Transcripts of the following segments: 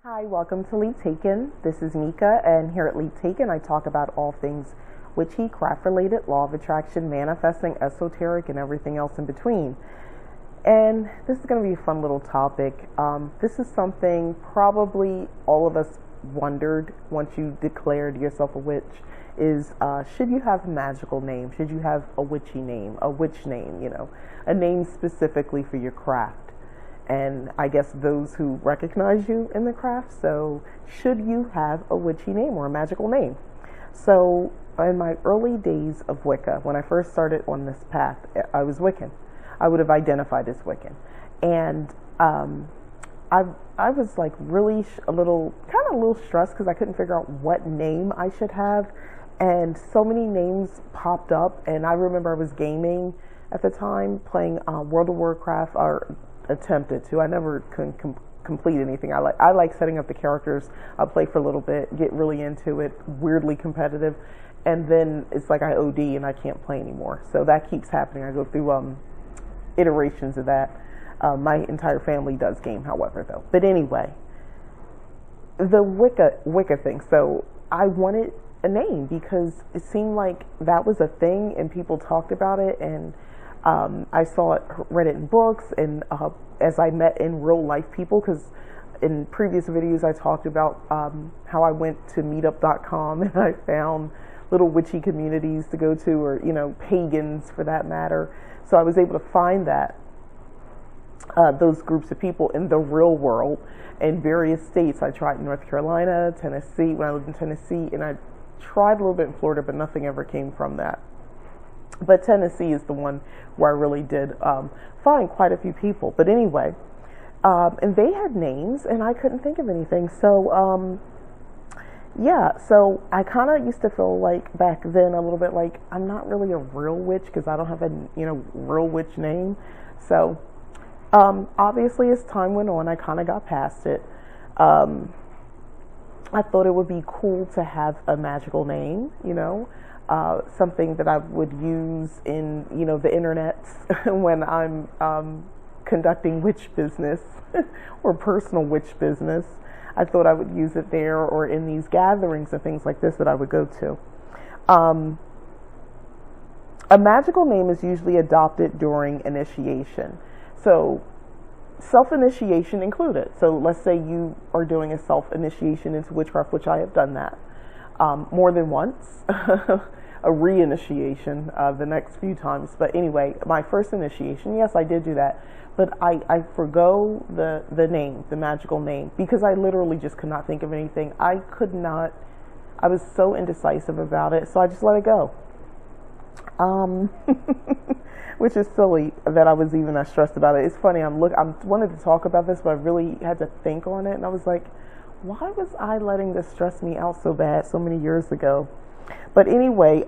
Hi, welcome to Leap Taken. This is Mika, and here at Leap Taken, I talk about all things witchy, craft-related, law of attraction, manifesting, esoteric, and everything else in between. And this is going to be a fun little topic. This is something probably all of us wondered once you declared yourself a witch is, should you have a magical name? Should you have a witchy name, a witch name, a name specifically for your craft? And I guess those who recognize you in the craft. So should you have a witchy name or a magical name? So in my early days of Wicca, when I first started on this path, I was Wiccan. I would have identified as Wiccan. And I was like really a little stressed because I couldn't figure out what name I should have. And so many names popped up. And I remember I was gaming at the time, playing World of Warcraft, or attempted to. I never could complete anything. I like setting up the characters. I'll play for a little bit, get really into it, weirdly competitive, and then it's like I OD and I can't play anymore. So that keeps happening. I go through iterations of that. My entire family does game, however, though. But anyway, the Wicca thing. So I wanted a name because it seemed like that was a thing and people talked about it, and I saw it, read it in books, and as I met in real life people, because in previous videos I talked about how I went to meetup.com and I found little witchy communities to go to, or pagans for that matter. So I was able to find that those groups of people in the real world in various states. I tried in North Carolina, Tennessee, when I lived in Tennessee, and I tried a little bit in Florida, but nothing ever came from that. But Tennessee is the one where I really did find quite a few people. But anyway, and they had names, and I couldn't think of anything. So, so I kind of used to feel like back then a little bit like I'm not really a real witch because I don't have a real witch name. So obviously, as time went on, I kind of got past it. I thought it would be cool to have a magical name, something that I would use in, the internet when I'm conducting witch business or personal witch business. I thought I would use it there or in these gatherings and things like this that I would go to. A magical name is usually adopted during initiation. So self-initiation included. So let's say you are doing a self-initiation into witchcraft, which I have done that more than once. A re-initiation the next few times. But anyway, my first initiation, yes, I did do that. But I forgo the name, the magical name, because I literally just could not think of anything. I was so indecisive about it, so I just let it go. Which is silly that I was even that stressed about it. It's funny, I wanted to talk about this, but I really had to think on it, and I was like, why was I letting this stress me out so bad so many years ago? But anyway,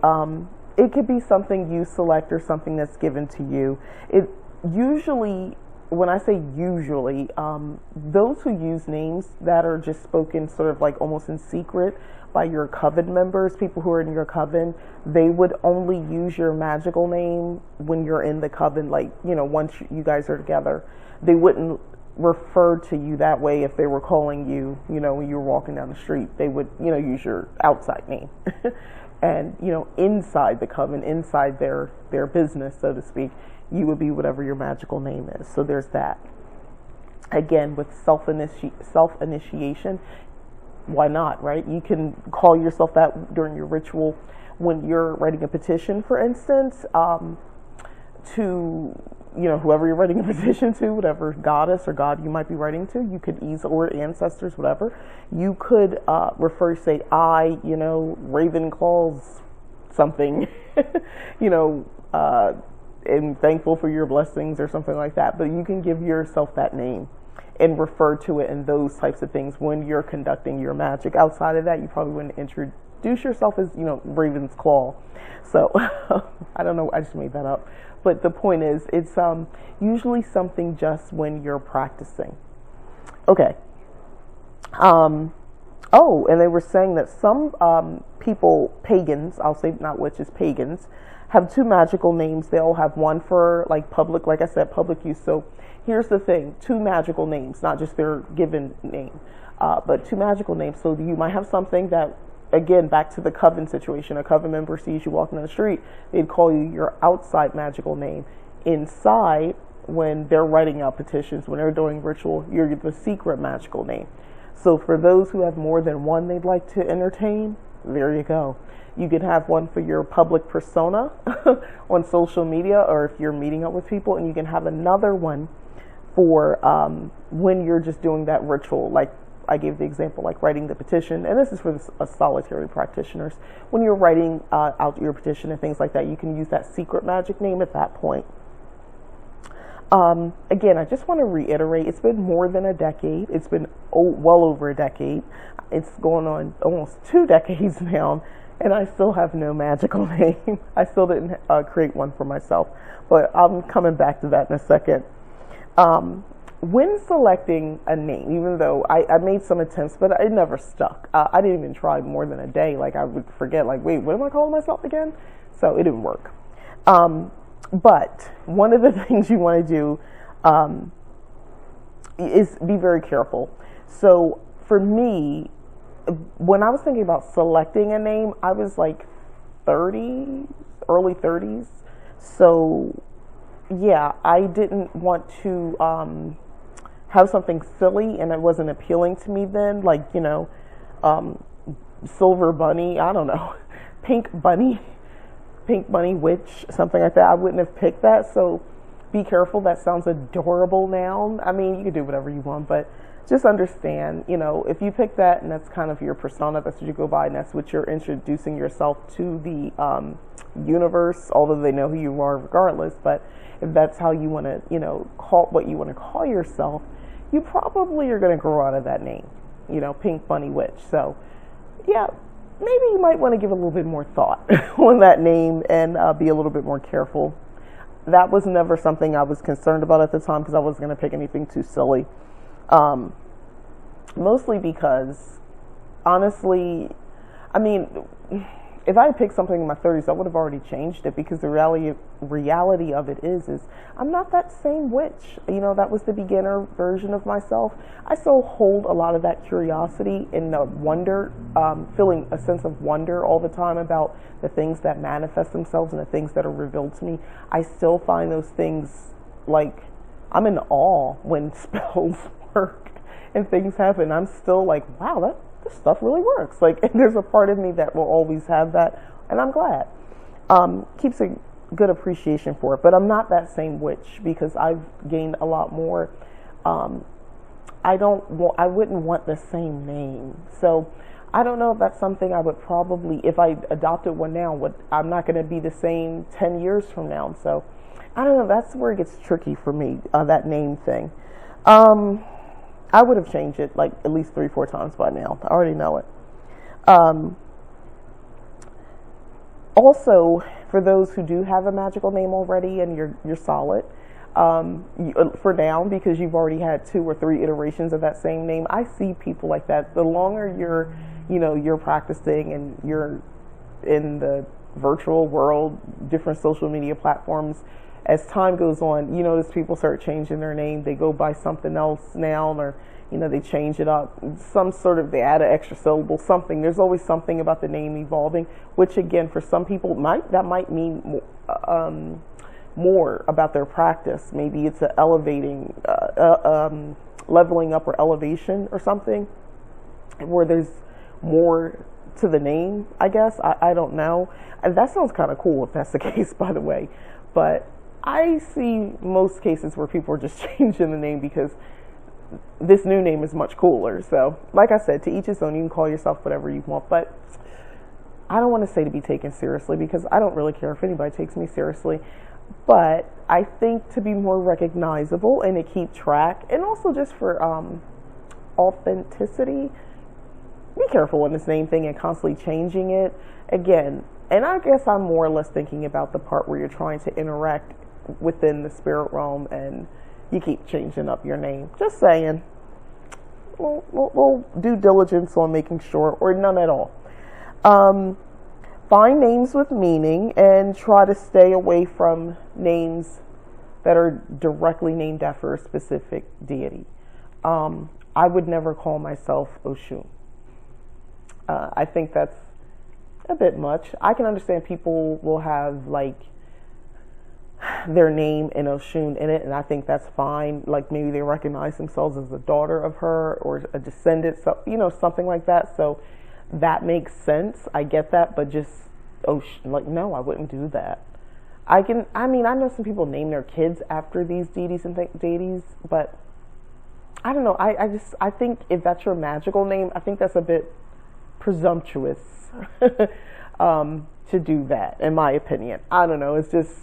it could be something you select or something that's given to you. It usually, when I say usually, those who use names that are just spoken sort of like almost in secret by your coven members, people who are in your coven, they would only use your magical name when you're in the coven, like, once you guys are together. They wouldn't refer to you that way if they were calling you, when you were walking down the street. They would, use your outside name. And, inside the coven, inside their business, so to speak, you would be whatever your magical name is. So there's that. Again, with self-initiation, why not, right? You can call yourself that during your ritual when you're writing a petition, for instance, to whoever you're writing a petition to, whatever goddess or god you might be writing to, you could or ancestors, whatever, you could say, I, Ravenclaw's something, and thankful for your blessings or something like that. But you can give yourself that name and refer to it in those types of things when you're conducting your magic. Outside of that, you probably wouldn't introduce yourself as, Raven's Claw. So I don't know, I just made that up. But the point is, it's usually something just when you're practicing. Okay. And they were saying that some people, pagans, I'll say not witches, pagans, have two magical names. They all have one for like public, like I said, public use. So here's the thing, 2 magical names, not just their given name, but 2 magical names. So you might have something that, again, back to the coven situation, a coven member sees you walking on the street, they'd call you your outside magical name. Inside, when they're writing out petitions, when they're doing ritual, you're the secret magical name. So for those who have more than one they'd like to entertain, there you go. You can have one for your public persona on social media, or if you're meeting up with people, and you can have another one for when you're just doing that ritual, like I gave the example, like writing the petition, and this is for the solitary practitioners. When you're writing out your petition and things like that, you can use that secret magic name at that point. Again, I just want to reiterate, it's been more than a decade. It's been well over a decade. It's going on almost 2 decades now, and I still have no magical name. I still didn't create one for myself, but I'm coming back to that in a second. When selecting a name, even though I made some attempts, but it never stuck. I didn't even try more than a day. Like, I would forget, like, wait, what am I calling myself again? So it didn't work. But one of the things you want to do is be very careful. So for me, when I was thinking about selecting a name, I was like 30, early 30s. So yeah, I didn't want to have something silly, and it wasn't appealing to me then, like, you know, Silver Bunny, I don't know, Pink Bunny Witch, something like that. I wouldn't have picked that, so be careful. That sounds adorable now. I mean, you can do whatever you want, but just understand, you know, if you pick that and that's kind of your persona, that's what you go by, and that's what you're introducing yourself to the universe, although they know who you are regardless. But if that's how you want to, you know, call what you want to call yourself, you probably are going to grow out of that name, you know, Pink Bunny Witch. So yeah, maybe you might want to give a little bit more thought on that name and be a little bit more careful. That was never something I was concerned about at the time, because I wasn't going to pick anything too silly. Mostly because, honestly, I mean, if I had picked something in my 30s, I would have already changed it, because the reality of it is I'm not that same witch. You know, that was the beginner version of myself. I still hold a lot of that curiosity and the wonder, feeling a sense of wonder all the time about the things that manifest themselves and the things that are revealed to me. I still find those things, like, I'm in awe when spells work and things happen. I'm still like, wow, this stuff really works. Like, and there's a part of me that will always have that, and I'm glad. Keeps a good appreciation for it, but I'm not that same witch, because I've gained a lot more. I wouldn't want the same name. So I don't know if that's something I would probably, if I adopted one now, I'm not going to be the same 10 years from now. So I don't know. That's where it gets tricky for me, that name thing. I would have changed it like at least 3-4 times by now. I already know it. Also, for those who do have a magical name already and you're solid, for now, because you've already had 2 or 3 iterations of that same name, I see people like that. The longer you're practicing and you're in the virtual world, different social media platforms, as time goes on, you notice people start changing their name. They go by something else now, or, you know, they change it up. They add an extra syllable, something. There's always something about the name evolving, which again, for some people, that might mean more about their practice. Maybe it's a leveling up or elevation or something, where there's more to the name, I guess. I don't know. And that sounds kind of cool if that's the case, by the way. But I see most cases where people are just changing the name because this new name is much cooler. So, like I said, to each his own. You can call yourself whatever you want, but I don't want to say to be taken seriously, because I don't really care if anybody takes me seriously. But I think to be more recognizable and to keep track, and also just for authenticity, be careful in this name thing and constantly changing it. Again, and I guess I'm more or less thinking about the part where you're trying to interact within the spirit realm and you keep changing up your name. Just saying. We'll do diligence on making sure, or none at all. Find names with meaning and try to stay away from names that are directly named after a specific deity. I would never call myself Oshun. I think that's a bit much. I can understand people will have like their name and Oshun in it, and I think that's fine. Like maybe they recognize themselves as a daughter of her or a descendant, so something like that. So that makes sense. I get that, but just Oshun, like no, I wouldn't do that. I know some people name their kids after these deities and deities, but I don't know. I think if that's your magical name, I think that's a bit presumptuous to do that, in my opinion. I don't know. It's just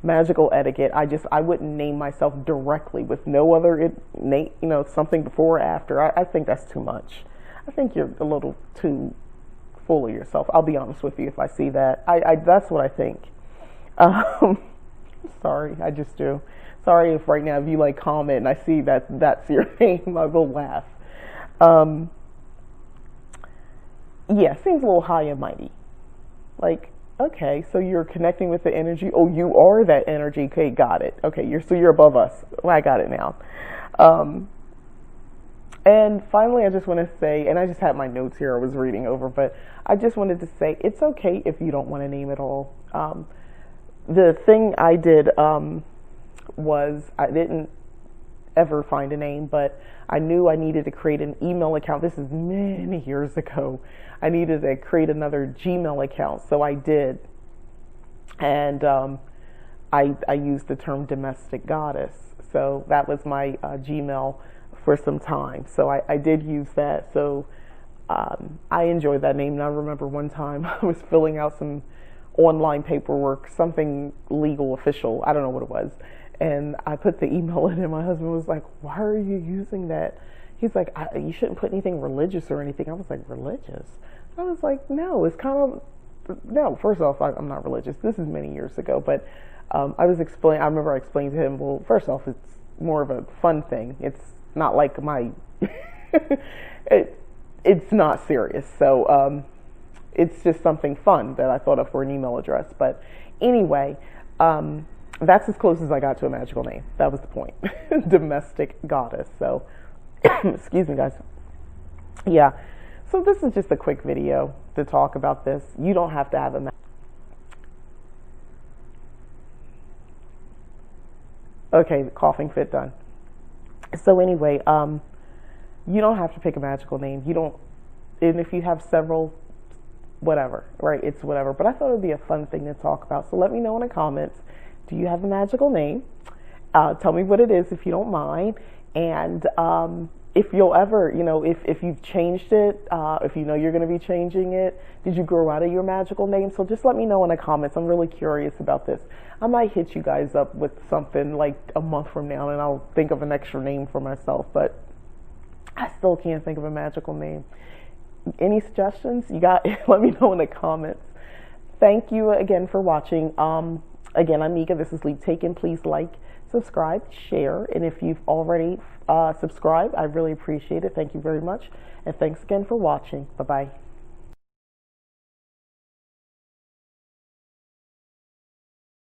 magical etiquette. I wouldn't name myself directly with no other name, something before or after. I think that's too much. I think you're a little too full of yourself. I'll be honest with you if I see that. That's what I think. Sorry, I just do. Sorry if right now if you like comment and I see that's your name, I will laugh. Yeah, seems a little high and mighty. Like, okay, so you're connecting with the energy. Oh, you are that energy. Okay, got it. Okay, you're above us. Well, I got it now. And finally, I just want to say, and I just had my notes here I was reading over, but I just wanted to say it's okay if you don't want to name it all. The thing I did was I didn't ever find a name, but I knew I needed to create an email account. This is many years ago. I needed to create another Gmail account, so I did. And I used the term domestic goddess. So that was my Gmail for some time. So I did use that. So I enjoyed that name. And I remember one time I was filling out some online paperwork, something legal, official, I don't know what it was. And I put the email in and my husband was like, why are you using that? He's like, you shouldn't put anything religious or anything. I was like, religious? I was like, no, it's kind of, no, first off, I'm not religious. This is many years ago, but I remember I explained to him, well, first off, it's more of a fun thing. It's not like my, it's not serious. So it's just something fun that I thought of for an email address. But anyway, that's as close as I got to a magical name. That was the point. Domestic goddess. So, excuse me, guys. Yeah. So this is just a quick video to talk about this. You don't have to have a okay, the coughing fit done. So anyway, you don't have to pick a magical name. You don't, and if you have several, whatever, right? It's whatever. But I thought it would be a fun thing to talk about. So let me know in the comments. Do you have a magical name? Tell me what it is if you don't mind. And if you'll ever, if you've changed it, if you know you're going to be changing it, did you grow out of your magical name? So just let me know in the comments. I'm really curious about this. I might hit you guys up with something like a month from now and I'll think of an extra name for myself, but I still can't think of a magical name. Any suggestions? You got? Let me know in the comments. Thank you again for watching. Again, I'm Mika. This is Leap Taken. Please like, subscribe, share, and if you've already subscribed, I really appreciate it. Thank you very much, and thanks again for watching. Bye-bye.